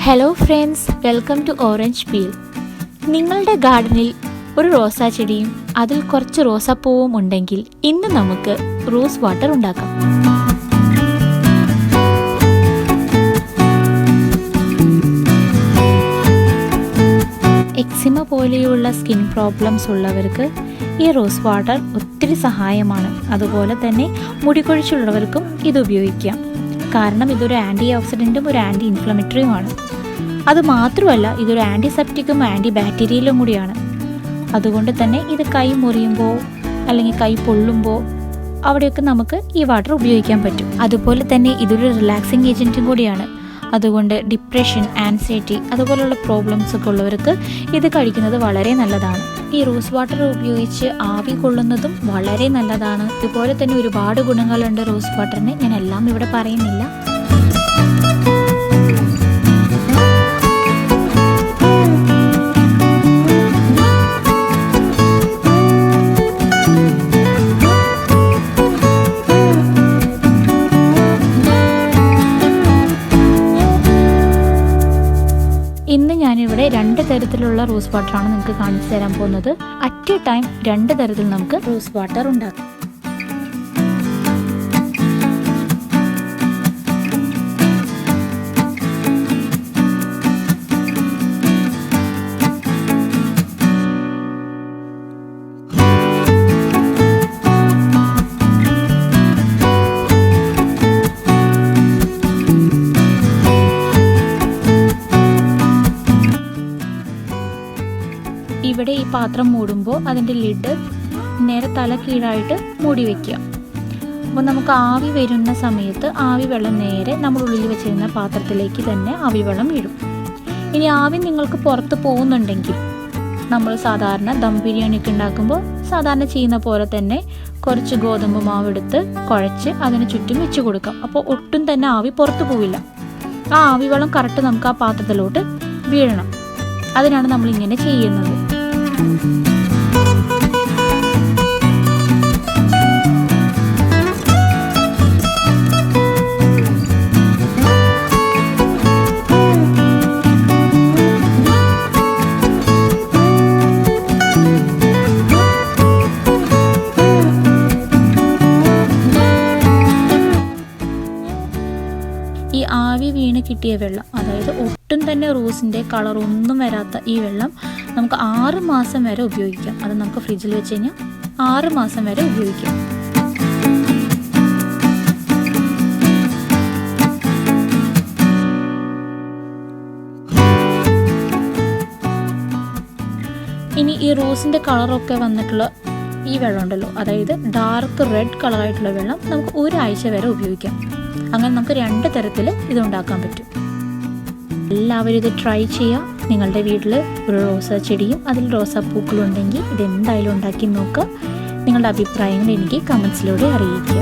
Hello friends, welcome to orange peel. നിങ്ങളുടെ ഗാർഡനിൽ ഒരു റോസാ ചെടിയും അതിൽ കുറച്ച് റോസാപ്പൂവും ഉണ്ടെങ്കിൽ ഇന്ന് നമുക്ക് റോസ് വാട്ടർ ഉണ്ടാക്കാം. എക്സിമ പോലെയുള്ള സ്കിൻ പ്രോബ്ലംസ് ഉള്ളവർക്ക് ഈ റോസ് വാട്ടർ ഒത്തിരി സഹായമാണ്. അതുപോലെ തന്നെ മുടികൊഴിച്ചുള്ളവർക്കും ഇത് ഉപയോഗിക്കാം. കാരണം ഇതൊരു ആൻറ്റി ഓക്സിഡൻറ്റും ഒരു ആൻറ്റി ഇൻഫ്ലമറ്ററിയുമാണ്. അതുമാത്രമല്ല, ഇതൊരു ആൻറ്റിസെപ്റ്റിക്കും ആൻറ്റി ബാക്ടീരിയലും കൂടിയാണ്. അതുകൊണ്ട് തന്നെ ഇത് കൈ മുറിയുമ്പോൾ അല്ലെങ്കിൽ കൈ പൊള്ളുമ്പോൾ അവിടെയൊക്കെ നമുക്ക് ഈ വാട്ടർ ഉപയോഗിക്കാൻ പറ്റും. അതുപോലെ തന്നെ ഇതൊരു റിലാക്സിങ് ഏജൻറ്റും കൂടിയാണ്. അതുകൊണ്ട് ഡിപ്രഷൻ, ആൻസൈറ്റി അതുപോലുള്ള പ്രോബ്ലംസ് ഒക്കെ ഉള്ളവർക്ക് ഇത് കഴിക്കുന്നത് വളരെ നല്ലതാണ്. ഈ റോസ് വാട്ടർ ഉപയോഗിച്ച് ആവി കൊള്ളുന്നതും വളരെ നല്ലതാണ്. ഇതുപോലെ തന്നെ ഒരുപാട് ഗുണങ്ങളുണ്ട് റോസ് വാട്ടറിന്. ഞാൻ എല്ലാം ഇവിടെ പറയുന്നില്ല. ഇന്ന് ഞാനിവിടെ 2 തരത്തിലുള്ള റോസ് വാട്ടറാണ് നിങ്ങൾക്ക് കാണിച്ചു തരാൻ പോകുന്നത്. അറ്റ് എ ടൈം 2 തരത്തിൽ നമുക്ക് റോസ് വാട്ടർ ഉണ്ടാക്കാം. ഇവിടെ ഈ പാത്രം മൂടുമ്പോൾ അതിൻ്റെ ലിഡ് നേരെ തല കീഴായിട്ട് മൂടി വയ്ക്കുക. അപ്പോൾ നമുക്ക് ആവി വരുന്ന സമയത്ത് ആവി വെള്ളം നേരെ നമ്മൾ ഉള്ളിൽ വെച്ചിരുന്ന പാത്രത്തിലേക്ക് തന്നെ ആവി വെള്ളം വീഴും. ഇനി ആവി നിങ്ങൾക്ക് പുറത്ത് പോകുന്നുണ്ടെങ്കിൽ നമ്മൾ സാധാരണ ദം ബിരിയാണിയൊക്കെ ഉണ്ടാക്കുമ്പോൾ സാധാരണ ചെയ്യുന്ന പോലെ തന്നെ കുറച്ച് ഗോതമ്പ് മാവ് എടുത്ത് കുഴച്ച് അതിന് ചുറ്റും വെച്ച് കൊടുക്കാം. അപ്പോൾ ഒട്ടും തന്നെ ആവി പുറത്ത് പോവില്ല. ആ ആവി വെള്ളം കറക്റ്റ് നമുക്ക് ആ പാത്രത്തിലോട്ട് വീഴണം. അതിനാണ് നമ്മളിങ്ങനെ ചെയ്യുന്നത്. ഈ ആവി വീണ് കിട്ടിയ വെള്ളം, അതായത് ഒട്ടും തന്നെ റോസിൻ്റെ കളറൊന്നും വരാത്ത ഈ വെള്ളം നമുക്ക് 6 മാസം വരെ ഉപയോഗിക്കാം. അത് നമുക്ക് ഫ്രിഡ്ജിൽ വെച്ച് കഴിഞ്ഞാൽ 6 മാസം വരെ ഉപയോഗിക്കാം. ഇനി ഈ റോസിൻ്റെ കളറൊക്കെ വന്നിട്ടുള്ള ഈ വെള്ളം ഉണ്ടല്ലോ, അതായത് ഡാർക്ക് റെഡ് കളറായിട്ടുള്ള വെള്ളം നമുക്ക് 1 ആഴ്ച വരെ ഉപയോഗിക്കാം. അങ്ങനെ നമുക്ക് 2 തരത്തിൽ ഇതുണ്ടാക്കാൻ പറ്റും. എല്ലാവരും ഇത് ട്രൈ ചെയ്യുക. നിങ്ങളുടെ വീട്ടിൽ ഒരു റോസാ ചെടിയും അതിൽ റോസാപ്പൂക്കളും ഉണ്ടെങ്കിൽ ഇതെന്തായാലും ഉണ്ടാക്കി നോക്കുക. നിങ്ങളുടെ അഭിപ്രായങ്ങൾ എനിക്ക് കമൻസിലൂടെ അറിയിക്കുക.